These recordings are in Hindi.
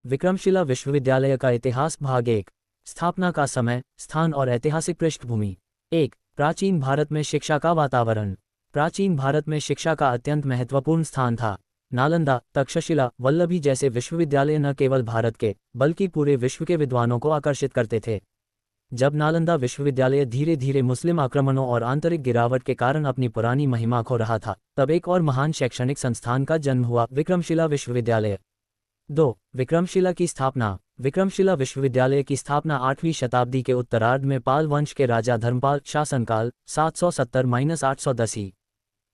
विक्रमशिला विश्वविद्यालय का इतिहास भाग 1। स्थापना का समय, स्थान और ऐतिहासिक पृष्ठभूमि। 1। प्राचीन भारत में शिक्षा का वातावरण। प्राचीन भारत में शिक्षा का अत्यंत महत्वपूर्ण स्थान था। नालंदा, तक्षशिला, वल्लभी जैसे विश्वविद्यालय न केवल भारत के बल्कि पूरे विश्व के विद्वानों को आकर्षित करते थे। जब नालंदा विश्वविद्यालय धीरे धीरे मुस्लिम आक्रमणों और आंतरिक गिरावट के कारण अपनी पुरानी महिमा खो रहा था, तब एक और महान शैक्षणिक संस्थान का जन्म हुआ, विक्रमशिला विश्वविद्यालय। 2। विक्रमशिला की स्थापना। विक्रमशिला विश्वविद्यालय की स्थापना 8वीं शताब्दी के उत्तरार्ध में पाल वंश के राजा धर्मपाल शासनकाल 770-810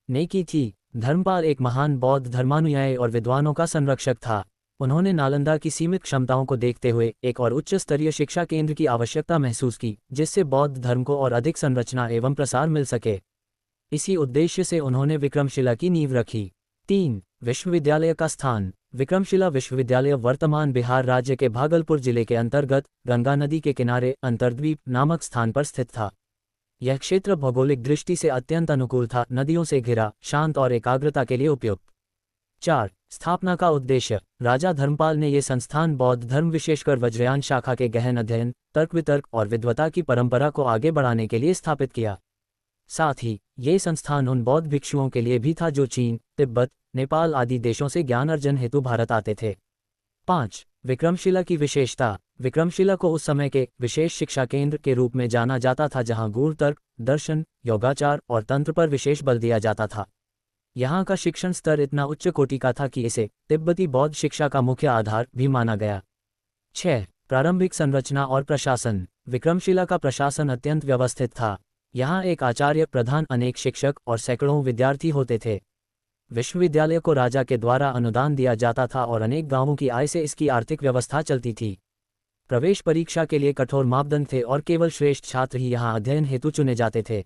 ने की थी। धर्मपाल एक महान बौद्ध धर्मानुयायी और विद्वानों का संरक्षक था। उन्होंने नालंदा की सीमित क्षमताओं को देखते हुए एक और उच्च स्तरीय शिक्षा केंद्र की आवश्यकता महसूस की, जिससे बौद्ध धर्म को और अधिक संरचना एवं प्रसार मिल सके। इसी उद्देश्य से उन्होंने विक्रमशिला की नींव रखी। 3। विश्वविद्यालय का स्थान। विक्रमशिला विश्वविद्यालय वर्तमान बिहार राज्य के भागलपुर जिले के अंतर्गत गंगा नदी के किनारे अंतर्द्वीप नामक स्थान पर स्थित था। यह क्षेत्र भौगोलिक दृष्टि से अत्यंत अनुकूल था, नदियों से घिरा, शांत और एकाग्रता के लिए उपयुक्त। 4। स्थापना का उद्देश्य। राजा धर्मपाल ने ये संस्थान बौद्ध धर्म विशेषकर वज्रयान शाखा के गहन अध्ययन, तर्क वितर्क और विद्वता की परंपरा को आगे बढ़ाने के लिए स्थापित किया। साथ ही ये संस्थान उन बौद्ध भिक्षुओं के लिए भी था जो चीन, तिब्बत, नेपाल आदि देशों से ज्ञान अर्जन हेतु भारत आते थे। 5। विक्रमशिला की विशेषता। विक्रमशिला को उस समय के विशेष शिक्षा केंद्र के रूप में जाना जाता था, जहां गूढ़ तर्क, दर्शन, योगाचार और तंत्र पर विशेष बल दिया जाता था। यहाँ का शिक्षण स्तर इतना उच्च कोटि का था कि इसे तिब्बती बौद्ध शिक्षा का मुख्य आधार भी माना गया। 6। प्रारंभिक संरचना और प्रशासन। विक्रमशिला का प्रशासन अत्यंत व्यवस्थित था। यहाँ एक आचार्य प्रधान, अनेक शिक्षक और सैकड़ों विद्यार्थी होते थे। विश्वविद्यालय को राजा के द्वारा अनुदान दिया जाता था और अनेक गांवों की आय से इसकी आर्थिक व्यवस्था चलती थी। प्रवेश परीक्षा के लिए कठोर मापदंड थे और केवल श्रेष्ठ छात्र ही यहाँ अध्ययन हेतु चुने जाते थे।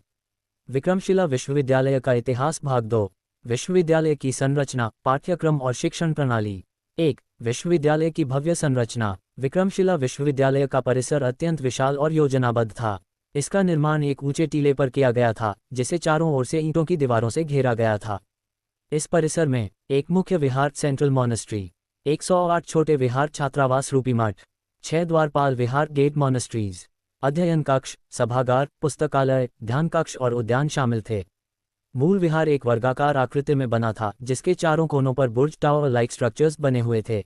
विक्रमशिला विश्वविद्यालय का इतिहास भाग 2। विश्वविद्यालय की संरचना, पाठ्यक्रम और शिक्षण प्रणाली। 1। विश्वविद्यालय की भव्य संरचना। विक्रमशिला विश्वविद्यालय का परिसर अत्यंत विशाल और योजनाबद्ध था। इसका निर्माण एक ऊंचे टीले पर किया गया था, जिसे चारों ओर से ईंटों की दीवारों से घेरा गया था। इस परिसर में एक मुख्य विहार सेंट्रल मॉनेस्ट्री, 108 छोटे विहार छात्रावास रूपी मठ, 6 द्वारपाल विहार गेट मॉनेस्ट्रीज, अध्ययन कक्ष, सभागार, पुस्तकालय, ध्यान कक्ष और उद्यान शामिल थे। मूल विहार एक वर्गाकार आकृति में बना था, जिसके चारों कोनों पर बुर्ज टावर लाइक स्ट्रक्चर्स बने हुए थे।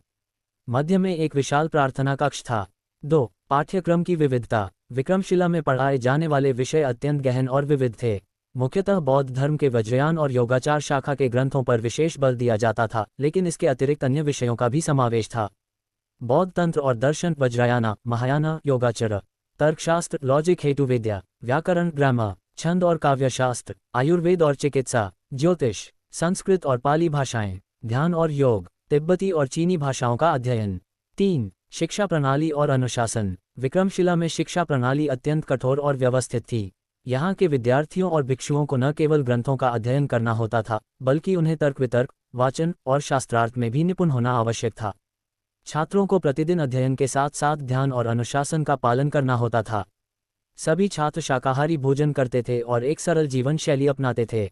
मध्य में एक विशाल प्रार्थना कक्ष था। 2। पाठ्यक्रम की विविधता। विक्रमशिला में पढ़ाए जाने वाले विषय अत्यंत गहन और विविध थे। मुख्यतः बौद्ध धर्म के वज्रयान और योगाचार शाखा के ग्रंथों पर विशेष बल दिया जाता था, लेकिन इसके अतिरिक्त अन्य विषयों का भी समावेश था। बौद्ध तंत्र और दर्शन, वज्रायना, महायाना, योगाचर, तर्कशास्त्र, लॉजिक हेतु विद्या, व्याकरण, ग्रामर, छंद और काव्यशास्त्र, आयुर्वेद और चिकित्सा, ज्योतिष, संस्कृत और पाली भाषाएं, ध्यान और योग, तिब्बती और चीनी भाषाओं का अध्ययन। 3। शिक्षा प्रणाली और अनुशासन। विक्रमशिला में शिक्षा प्रणाली अत्यंत कठोर और व्यवस्थित थी। यहाँ के विद्यार्थियों और भिक्षुओं को न केवल ग्रंथों का अध्ययन करना होता था, बल्कि उन्हें तर्क वितर्क, वाचन और शास्त्रार्थ में भी निपुण होना आवश्यक था। छात्रों को प्रतिदिन अध्ययन के साथ साथ ध्यान और अनुशासन का पालन करना होता था। सभी छात्र शाकाहारी भोजन करते थे और एक सरल जीवन शैली अपनाते थे।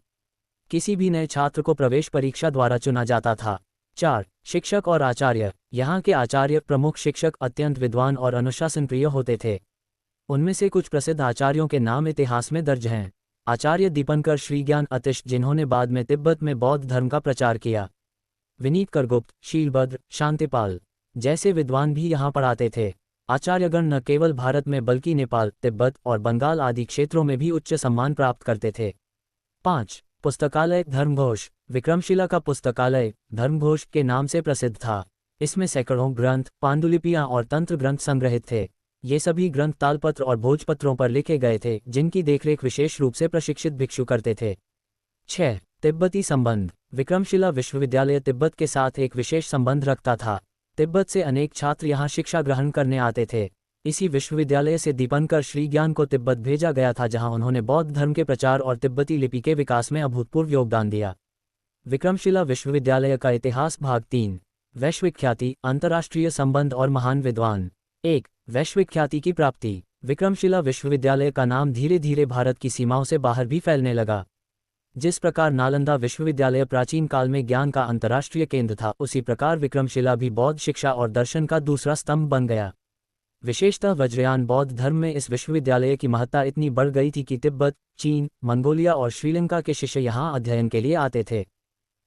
किसी भी नए छात्र को प्रवेश परीक्षा द्वारा चुना जाता था। 4। शिक्षक और आचार्य। यहाँ के आचार्य, प्रमुख शिक्षक अत्यंत विद्वान और अनुशासन प्रिय होते थे। उनमें से कुछ प्रसिद्ध आचार्यों के नाम इतिहास में दर्ज हैं। आचार्य दीपंकर श्रीज्ञान अतिश, जिन्होंने बाद में तिब्बत में बौद्ध धर्म का प्रचार किया। विनीत करगुप्त, शीलभद्र, शांतिपाल जैसे विद्वान भी यहाँ पढ़ाते थे। आचार्यगण न केवल भारत में बल्कि नेपाल, तिब्बत और बंगाल आदि क्षेत्रों में भी उच्च सम्मान प्राप्त करते थे। 5। पुस्तकालय, धर्मघोष। विक्रमशिला का पुस्तकालय धर्मघोष के नाम से प्रसिद्ध था। इसमें सैकड़ों ग्रंथ, पांडुलिपियां और तंत्र ग्रंथ संग्रहित थे। ये सभी ग्रंथ तालपत्र और भोजपत्रों पर लिखे गए थे, जिनकी देखरेख विशेष रूप से प्रशिक्षित भिक्षु करते थे। 6। तिब्बती संबंध। विक्रमशिला विश्वविद्यालय तिब्बत के साथ एक विशेष संबंध रखता था। तिब्बत से अनेक छात्र यहाँ शिक्षा ग्रहण करने आते थे। इसी विश्वविद्यालय से दीपंकर श्रीज्ञान को तिब्बत भेजा गया था, जहाँ उन्होंने बौद्ध धर्म के प्रचार और तिब्बती लिपि के विकास में अभूतपूर्व योगदान दिया। विक्रमशिला विश्वविद्यालय का इतिहास भाग 3। वैश्विक ख्याति, अंतर्राष्ट्रीय संबंध और महान विद्वान। 1। वैश्विक ख्याति की प्राप्ति। विक्रमशिला विश्वविद्यालय का नाम धीरे धीरे भारत की सीमाओं से बाहर भी फैलने लगा। जिस प्रकार नालंदा विश्वविद्यालय प्राचीन काल में ज्ञान का अंतर्राष्ट्रीय केंद्र था, उसी प्रकार विक्रमशिला भी बौद्ध शिक्षा और दर्शन का दूसरा स्तंभ बन गया। विशेषतः वज्रयान बौद्ध धर्म में इस विश्वविद्यालय की महत्ता इतनी बढ़ गई थी कि तिब्बत, चीन, मंगोलिया और श्रीलंका के शिष्य यहाँ अध्ययन के लिए आते थे।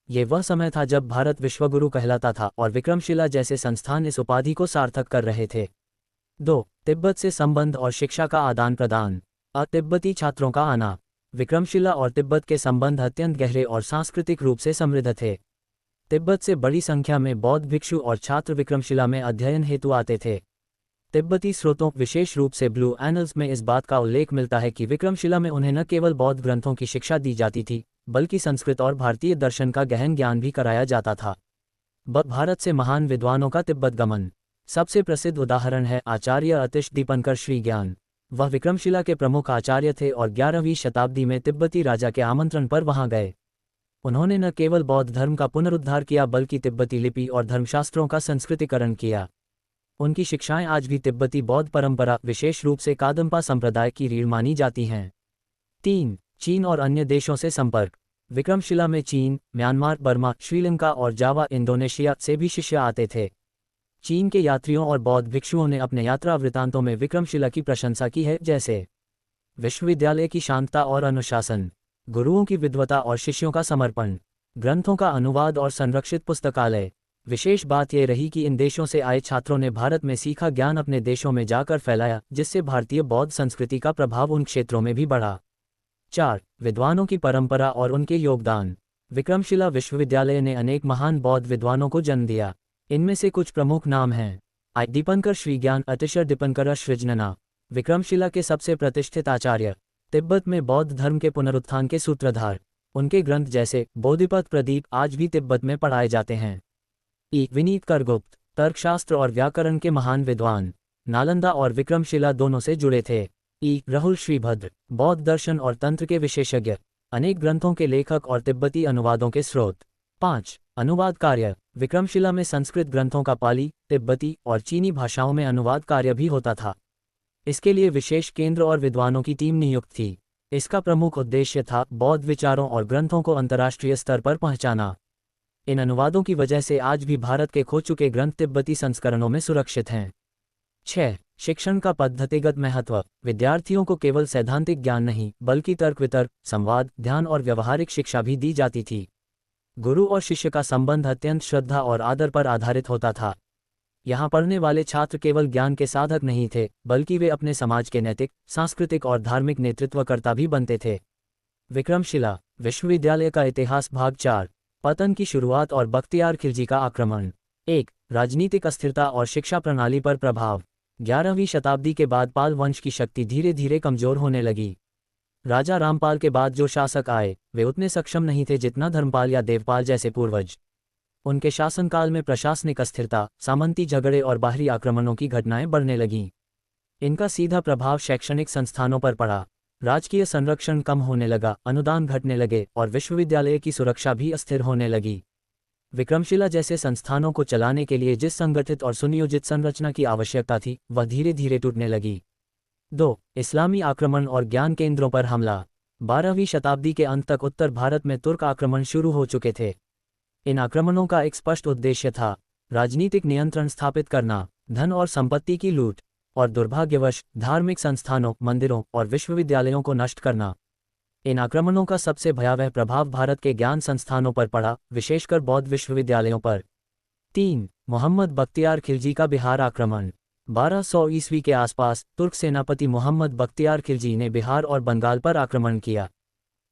ये वह समय था जब भारत विश्वगुरु कहलाता था और विक्रमशिला जैसे संस्थान इस उपाधि को सार्थक कर रहे थे। 2. तिब्बत से संबंध और शिक्षा का आदान प्रदान। तिब्बती छात्रों का आना। विक्रमशिला और तिब्बत के संबंध अत्यंत गहरे और सांस्कृतिक रूप से समृद्ध थे। तिब्बत से बड़ी संख्या में बौद्ध भिक्षु और छात्र विक्रमशिला में अध्ययन हेतु आते थे। तिब्बती स्रोतों, विशेष रूप से ब्लू एनल्स में इस बात का उल्लेख मिलता है कि विक्रमशिला में उन्हें न केवल बौद्ध ग्रंथों की शिक्षा दी जाती थी, बल्कि संस्कृत और भारतीय दर्शन का गहन ज्ञान भी कराया जाता था। भारत से महान विद्वानों का तिब्बत गमन। सबसे प्रसिद्ध उदाहरण है आचार्य अतिश दीपंकर श्रीज्ञान। वह विक्रमशिला के प्रमुख आचार्य थे और 11वीं शताब्दी में तिब्बती राजा के आमंत्रण पर वहां गए। उन्होंने न केवल बौद्ध धर्म का पुनरुद्धार किया बल्कि तिब्बती लिपि और धर्मशास्त्रों का संस्कृतिकरण किया। उनकी शिक्षाएं आज भी तिब्बती बौद्ध परंपरा, विशेष रूप से कादम्पा संप्रदाय की रीढ़ मानी जाती हैं। 3. चीन और अन्य देशों से संपर्क। विक्रमशिला में चीन, म्यांमार, बर्मा, श्रीलंका और जावा, इंडोनेशिया से भी शिष्य आते थे। चीन के यात्रियों और बौद्ध भिक्षुओं ने अपने यात्रा वृत्तांतों में विक्रमशिला की प्रशंसा की है, जैसे विश्वविद्यालय की शांतता और अनुशासन, गुरुओं की विद्वता और शिष्यों का समर्पण, ग्रंथों का अनुवाद और संरक्षित पुस्तकालय। विशेष बात यह रही कि इन देशों से आए छात्रों ने भारत में सीखा ज्ञान अपने देशों में जाकर फैलाया, जिससे भारतीय बौद्ध संस्कृति का प्रभाव उन क्षेत्रों में भी बढ़ा। 4. विद्वानों की परंपरा और उनके योगदान। विक्रमशिला विश्वविद्यालय ने अनेक महान बौद्ध विद्वानों को जन्म दिया। इनमें से कुछ प्रमुख नाम हैं। दीपंकर श्रीज्ञान, अतिशय दीपंकर सृजनना, विक्रमशिला के सबसे प्रतिष्ठित आचार्य, तिब्बत में बौद्ध धर्म के पुनरुत्थान के सूत्रधार। उनके ग्रंथ जैसे बोधिपथ प्रदीप आज भी तिब्बत में पढ़ाए जाते हैं। विनीत करगुप्त, तर्कशास्त्र और व्याकरण के महान विद्वान, नालंदा और विक्रमशिला दोनों से जुड़े थे। राहुल श्रीभद्र, बौद्ध दर्शन और तंत्र के विशेषज्ञ, अनेक ग्रंथों के लेखक और तिब्बती अनुवादों के स्रोत। 5. अनुवाद कार्य। विक्रमशिला में संस्कृत ग्रंथों का पाली, तिब्बती और चीनी भाषाओं में अनुवाद कार्य भी होता था। इसके लिए विशेष केंद्र और विद्वानों की टीम नियुक्त थी। इसका प्रमुख उद्देश्य था बौद्ध विचारों और ग्रंथों को अंतर्राष्ट्रीय स्तर पर पहुंचाना। इन अनुवादों की वजह से आज भी भारत के खो चुके ग्रंथ तिब्बती संस्करणों में सुरक्षित हैं। 6. शिक्षण का पद्धतिगत महत्व। विद्यार्थियों को केवल सैद्धांतिक ज्ञान नहीं, बल्कि तर्क वितर्क, संवाद, ध्यान और व्यवहारिक शिक्षा भी दी जाती थी। गुरु और शिष्य का संबंध अत्यंत श्रद्धा और आदर पर आधारित होता था। यहाँ पढ़ने वाले छात्र केवल ज्ञान के साधक नहीं थे, बल्कि वे अपने समाज के नैतिक, सांस्कृतिक और धार्मिक नेतृत्वकर्ता भी बनते थे। विक्रमशिला विश्वविद्यालय का इतिहास भाग 4। पतन की शुरुआत और बख्तियार खिलजी का आक्रमण। 1. राजनीतिक अस्थिरता और शिक्षा प्रणाली पर प्रभाव। 11वीं शताब्दी के बाद पाल वंश की शक्ति धीरे धीरे कमजोर होने लगी। राजा रामपाल के बाद जो शासक आए, वे उतने सक्षम नहीं थे जितना धर्मपाल या देवपाल जैसे पूर्वज। उनके शासनकाल में प्रशासनिक अस्थिरता, सामंती झगड़े और बाहरी आक्रमणों की घटनाएं बढ़ने लगीं। इनका सीधा प्रभाव शैक्षणिक संस्थानों पर पड़ा। राजकीय संरक्षण कम होने लगा, अनुदान घटने लगे और विश्वविद्यालय की सुरक्षा भी अस्थिर होने लगी। विक्रमशिला जैसे संस्थानों को चलाने के लिए जिस संगठित और सुनियोजित संरचना की आवश्यकता थी, वह धीरे धीरे टूटने लगी। 2. इस्लामी आक्रमण और ज्ञान केंद्रों पर हमला। 12वीं शताब्दी के अंत तक उत्तर भारत में तुर्क आक्रमण शुरू हो चुके थे। इन आक्रमणों का एक स्पष्ट उद्देश्य था राजनीतिक नियंत्रण स्थापित करना, धन और संपत्ति की लूट, और दुर्भाग्यवश धार्मिक संस्थानों, मंदिरों और विश्वविद्यालयों को नष्ट करना। इन आक्रमणों का सबसे भयावह प्रभाव भारत के ज्ञान संस्थानों पर पड़ा, विशेषकर बौद्ध विश्वविद्यालयों पर। 3. मोहम्मद बख्तियार खिलजी का बिहार आक्रमण। 1200 ईस्वी के आसपास तुर्क सेनापति मोहम्मद बख्तियार खिलजी ने बिहार और बंगाल पर आक्रमण किया।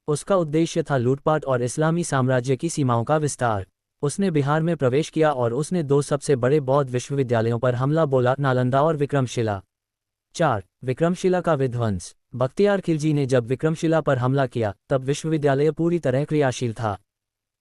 उसका उद्देश्य था लूटपाट और इस्लामी साम्राज्य की सीमाओं का विस्तार। उसने बिहार में प्रवेश किया और उसने 2 सबसे बड़े बौद्ध विश्वविद्यालयों पर हमला बोला, नालंदा और विक्रमशिला। 4. विक्रमशिला का विध्वंस। बख्तियार खिलजी ने जब विक्रमशिला पर हमला किया, तब विश्वविद्यालय पूरी तरह क्रियाशील था।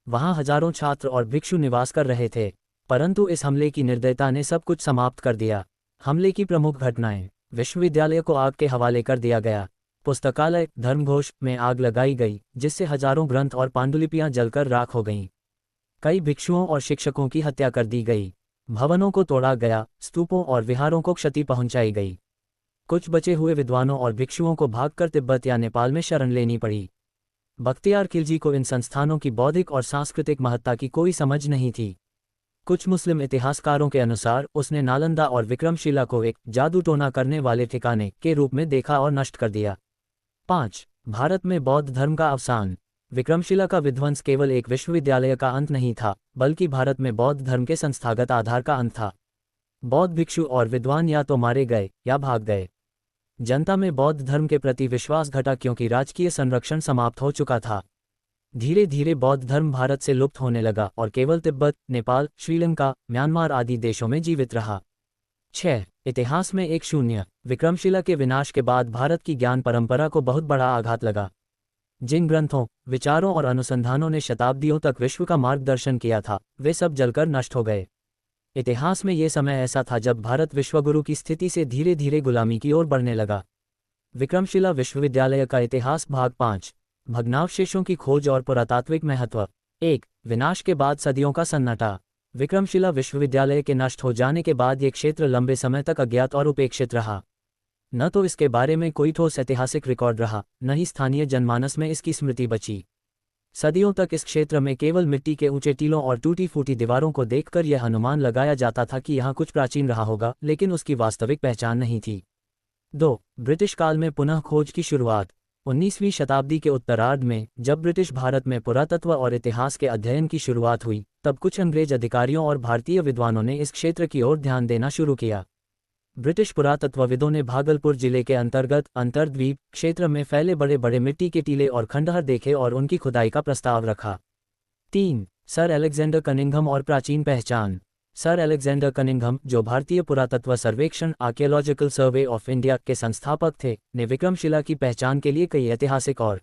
वहां हजारों छात्र और भिक्षु निवास कर रहे थे, परंतु इस हमले की निर्दयता ने सब कुछ समाप्त कर दिया। हमले की प्रमुख घटनाएं। विश्वविद्यालय को आग के हवाले कर दिया गया। पुस्तकालय, धर्मघोष में आग लगाई गई, जिससे हजारों ग्रंथ और पांडुलिपियां जलकर राख हो गईं। कई भिक्षुओं और शिक्षकों की हत्या कर दी गई। भवनों को तोड़ा गया, स्तूपों और विहारों को क्षति पहुंचाई गई। कुछ बचे हुए विद्वानों और भिक्षुओं को भागकर तिब्बत या नेपाल में शरण लेनी पड़ी। बख्तियार खिलजी को इन संस्थानों की बौद्धिक और सांस्कृतिक महत्ता की कोई समझ नहीं थी। कुछ मुस्लिम इतिहासकारों के अनुसार उसने नालंदा और विक्रमशिला को एक जादू टोना करने वाले ठिकाने के रूप में देखा और नष्ट कर दिया। 5. भारत में बौद्ध धर्म का अवसान। विक्रमशिला का विध्वंस केवल एक विश्वविद्यालय का अंत नहीं था, बल्कि भारत में बौद्ध धर्म के संस्थागत आधार का अंत था। बौद्ध भिक्षु और विद्वान या तो मारे गए या भाग गए। जनता में बौद्ध धर्म के प्रति विश्वास घटा क्योंकि राजकीय संरक्षण समाप्त हो चुका था। धीरे धीरे बौद्ध धर्म भारत से लुप्त होने लगा और केवल तिब्बत, नेपाल, श्रीलंका, म्यांमार आदि देशों में जीवित रहा। 6. इतिहास में एक शून्य। विक्रमशिला के विनाश के बाद भारत की ज्ञान परंपरा को बहुत बड़ा आघात लगा। जिन ग्रंथों, विचारों और अनुसंधानों ने शताब्दियों तक विश्व का मार्गदर्शन किया था, वे सब जलकर नष्ट हो गए। इतिहास में ये समय ऐसा था जब भारत विश्वगुरु की स्थिति से धीरे धीरे गुलामी की ओर बढ़ने लगा। विक्रमशिला विश्वविद्यालय का इतिहास भाग 5। भग्नावशेषों की खोज और पुरातात्विक महत्व। 1. विनाश के बाद सदियों का सन्नाटा। विक्रमशिला विश्वविद्यालय के नष्ट हो जाने के बाद ये क्षेत्र लंबे समय तक अज्ञात और उपेक्षित रहा। न तो इसके बारे में कोई ठोस ऐतिहासिक रिकॉर्ड रहा, न ही स्थानीय जनमानस में इसकी स्मृति बची। सदियों तक इस क्षेत्र में केवल मिट्टी के ऊंचे टीलों और टूटी फूटी दीवारों को देखकर यह अनुमान लगाया जाता था कि यहाँ कुछ प्राचीन रहा होगा, लेकिन उसकी वास्तविक पहचान नहीं थी। 2. ब्रिटिश काल में पुनः खोज की शुरुआत। 19वीं शताब्दी के उत्तरार्ध में जब ब्रिटिश भारत में पुरातत्व और इतिहास के अध्ययन की शुरुआत हुई, तब कुछ अंग्रेज अधिकारियों और भारतीय विद्वानों ने इस क्षेत्र की ओर ध्यान देना शुरू किया। ब्रिटिश पुरातत्वविदों ने भागलपुर जिले के अंतर्गत अंतर्द्वीप क्षेत्र में फैले बड़े बड़े मिट्टी के टीले और खंडहर देखे और उनकी खुदाई का प्रस्ताव रखा। 3. सर अलेक्जेंडर कनिंघम और प्राचीन पहचान। सर अलेक्जेंडर कनिंघम, जो भारतीय पुरातत्व सर्वेक्षण आर्कियोलॉजिकल सर्वे ऑफ इंडिया के संस्थापक थे, ने विक्रमशिला की पहचान के लिए कई ऐतिहासिक और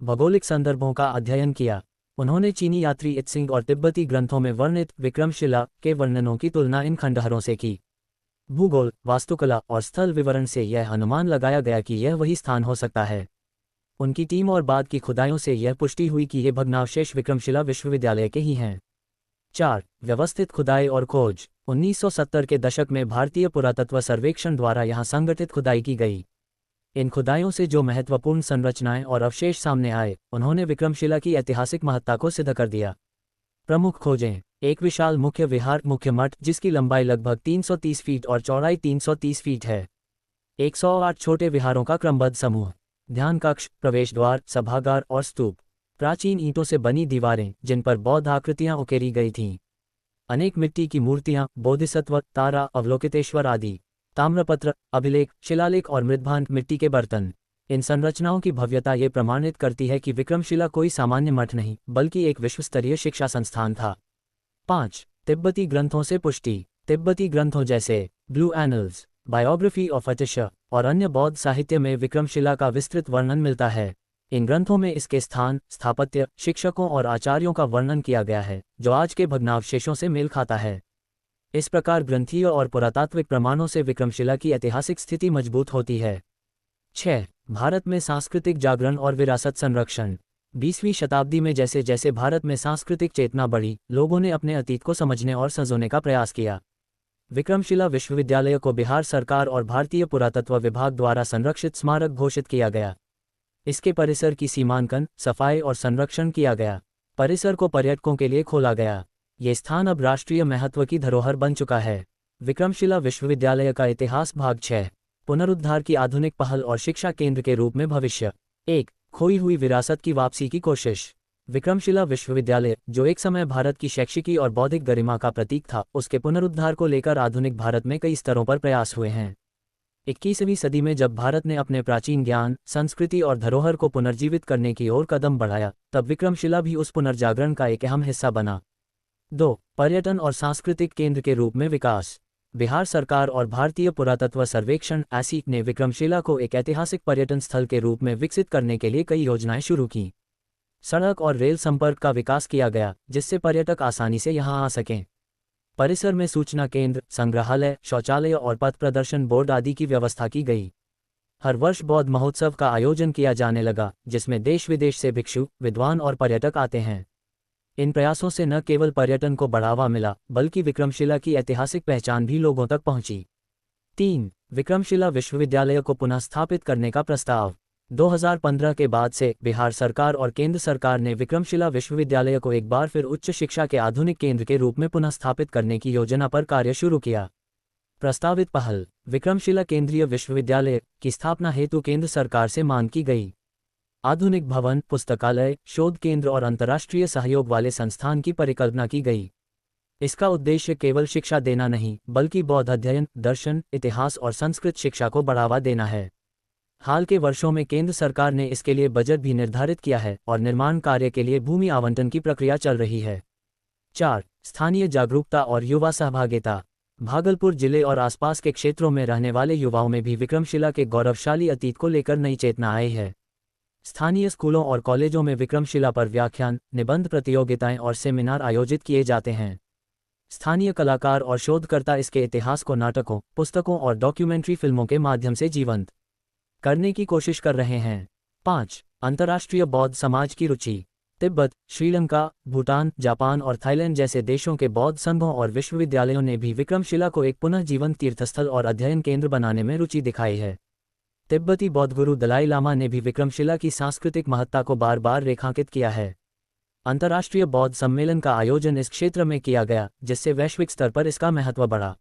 भौगोलिक संदर्भों का अध्ययन किया। उन्होंने चीनी यात्री इत्सिंग और तिब्बती ग्रंथों में वर्णित विक्रमशिला के वर्णनों की तुलना इन खंडहरों से की। भूगोल, वास्तुकला और स्थल विवरण से यह अनुमान लगाया गया कि यह वही स्थान हो सकता है। उनकी टीम और बाद की खुदाइयों से यह पुष्टि हुई कि ये भग्नावशेष विक्रमशिला विश्वविद्यालय के ही हैं। 4. व्यवस्थित खुदाई और खोज। 1970 के दशक में भारतीय पुरातत्व सर्वेक्षण द्वारा यहाँ संगठित खुदाई की गई। इन खुदाइयों से जो महत्वपूर्ण संरचनाएं और अवशेष सामने आए, उन्होंने विक्रमशिला की ऐतिहासिक महत्ता को सिद्ध कर दिया। प्रमुख खोजें। एक विशाल मुख्य विहार मुख्य मठ, जिसकी लंबाई लगभग 330 फीट और चौड़ाई 330 फीट है। 108 छोटे विहारों का क्रमबद्ध समूह। ध्यान कक्ष, प्रवेश द्वार, सभागार और स्तूप। प्राचीन ईंटों से बनी दीवारें जिन पर बौद्ध आकृतियां उकेरी गई थीं। अनेक मिट्टी की मूर्तियां, बोधिसत्व, तारा, अवलोकितेश्वर आदि। ताम्रपत्र, अभिलेख, शिलालेख और मृद्भांत मिट्टी के बर्तन। इन संरचनाओं की भव्यता ये प्रमाणित करती है कि विक्रमशिला कोई सामान्य मठ नहीं, बल्कि एक विश्वस्तरीय शिक्षा संस्थान था। 5. तिब्बती ग्रंथों से पुष्टि। तिब्बती ग्रंथों जैसे ब्लू एनल्स, बायोग्राफी ऑफ अटिशा और अन्य बौद्ध साहित्य में विक्रमशिला का विस्तृत वर्णन मिलता है। इन ग्रंथों में इसके स्थान, स्थापत्य, शिक्षकों और आचार्यों का वर्णन किया गया है, जो आज के भग्नावशेषों से मेल खाता है। इस प्रकार ग्रंथीय और पुरातात्विक प्रमाणों से विक्रमशिला की ऐतिहासिक स्थिति मजबूत होती है। 6. भारत में सांस्कृतिक जागरण और विरासत संरक्षण। 20वीं शताब्दी में जैसे जैसे भारत में सांस्कृतिक चेतना बढ़ी, लोगों ने अपने अतीत को समझने और संजोने का प्रयास किया। विक्रमशिला विश्वविद्यालय को बिहार सरकार और भारतीय पुरातत्व विभाग द्वारा संरक्षित स्मारक घोषित किया गया। इसके परिसर की सीमांकन, सफाई और संरक्षण किया गया। परिसर को पर्यटकों के लिए खोला गया। ये स्थान अब राष्ट्रीय महत्व की धरोहर बन चुका है। विक्रमशिला विश्वविद्यालय का इतिहास भाग 6। पुनरुद्धार की आधुनिक पहल और शिक्षा केंद्र के रूप में भविष्य। 1. खोई हुई विरासत की वापसी की कोशिश। विक्रमशिला विश्वविद्यालय, जो एक समय भारत की शैक्षिकी और बौद्धिक गरिमा का प्रतीक था, उसके पुनरुद्धार को लेकर आधुनिक भारत में कई स्तरों पर प्रयास हुए हैं। 21वीं सदी में जब भारत ने अपने प्राचीन ज्ञान, संस्कृति और धरोहर को पुनर्जीवित करने की ओर कदम बढ़ाया, तब विक्रमशिला भी उस पुनर्जागरण का एक अहम हिस्सा बना। 2. पर्यटन और सांस्कृतिक केंद्र के रूप में विकास। बिहार सरकार और भारतीय पुरातत्व सर्वेक्षण (ASI) ने विक्रमशिला को एक ऐतिहासिक पर्यटन स्थल के रूप में विकसित करने के लिए कई योजनाएं शुरू की। सड़क और रेल संपर्क का विकास किया गया, जिससे पर्यटक आसानी से यहां आ सकें। परिसर में सूचना केंद्र, संग्रहालय, शौचालय और पथ प्रदर्शन बोर्ड आदि की व्यवस्था की गई। हर वर्ष बौद्ध महोत्सव का आयोजन किया जाने लगा, जिसमें देश विदेश से भिक्षु, विद्वान और पर्यटक आते हैं। इन प्रयासों से न केवल पर्यटन को बढ़ावा मिला, बल्कि विक्रमशिला की ऐतिहासिक पहचान भी लोगों तक पहुंची। 3. विक्रमशिला विश्वविद्यालय को पुनः स्थापित करने का प्रस्ताव। 2015 के बाद से बिहार सरकार और केंद्र सरकार ने विक्रमशिला विश्वविद्यालय को एक बार फिर उच्च शिक्षा के आधुनिक केंद्र के रूप में पुनः स्थापित करने की योजना पर कार्य शुरू किया। प्रस्तावित पहल विक्रमशिला केंद्रीय विश्वविद्यालय की स्थापना हेतु केंद्र सरकार से मांग की गई। आधुनिक भवन, पुस्तकालय, शोध केंद्र और अंतर्राष्ट्रीय सहयोग वाले संस्थान की परिकल्पना की गई। इसका उद्देश्य केवल शिक्षा देना नहीं, बल्कि बौद्ध अध्ययन, दर्शन, इतिहास और संस्कृत शिक्षा को बढ़ावा देना है। हाल के वर्षों में केंद्र सरकार ने इसके लिए बजट भी निर्धारित किया है और निर्माण कार्य के लिए भूमि आवंटन की प्रक्रिया चल रही है। 4. स्थानीय जागरूकता और युवा सहभागिता। भागलपुर जिले और आसपास के क्षेत्रों में रहने वाले युवाओं में भी विक्रमशिला के गौरवशाली अतीत को लेकर नई चेतना आई है। स्थानीय स्कूलों और कॉलेजों में विक्रमशिला पर व्याख्यान, निबंध प्रतियोगिताएं और सेमिनार आयोजित किए जाते हैं। स्थानीय कलाकार और शोधकर्ता इसके इतिहास को नाटकों, पुस्तकों और डॉक्यूमेंट्री फिल्मों के माध्यम से जीवंत करने की कोशिश कर रहे हैं। 5. अंतर्राष्ट्रीय बौद्ध समाज की रुचि। तिब्बत, श्रीलंका, भूटान, जापान और थाईलैंड जैसे देशों के बौद्ध संघों और विश्वविद्यालयों ने भी विक्रमशिला को एक पुनः जीवंत तीर्थस्थल और अध्ययन केंद्र बनाने में रुचि दिखाई है। तिब्बती बौद्ध गुरु दलाई लामा ने भी विक्रमशिला की सांस्कृतिक महत्ता को बार बार रेखांकित किया है। अंतर्राष्ट्रीय बौद्ध सम्मेलन का आयोजन इस क्षेत्र में किया गया, जिससे वैश्विक स्तर पर इसका महत्व बढ़ा।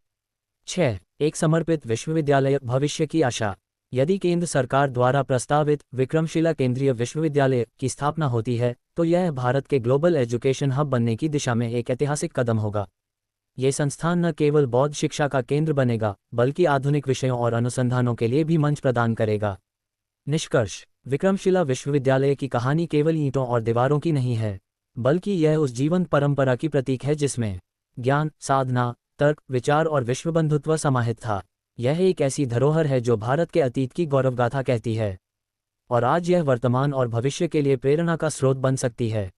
6. एक समर्पित विश्वविद्यालय, भविष्य की आशा। यदि केंद्र सरकार द्वारा प्रस्तावित विक्रमशिला केंद्रीय विश्वविद्यालय की स्थापना होती है, तो यह भारत के ग्लोबल एजुकेशन हब बनने की दिशा में एक ऐतिहासिक कदम होगा। ये संस्थान न केवल बौद्ध शिक्षा का केंद्र बनेगा, बल्कि आधुनिक विषयों और अनुसंधानों के लिए भी मंच प्रदान करेगा। निष्कर्ष: विक्रमशिला विश्वविद्यालय की कहानी केवल ईंटों और दीवारों की नहीं है, बल्कि यह उस जीवंत परंपरा की प्रतीक है जिसमें ज्ञान, साधना, तर्क, विचार और विश्वबंधुत्व समाहित था। यह एक ऐसी धरोहर है जो भारत के अतीत की गौरवगाथा कहती है और आज यह वर्तमान और भविष्य के लिए प्रेरणा का स्रोत बन सकती है।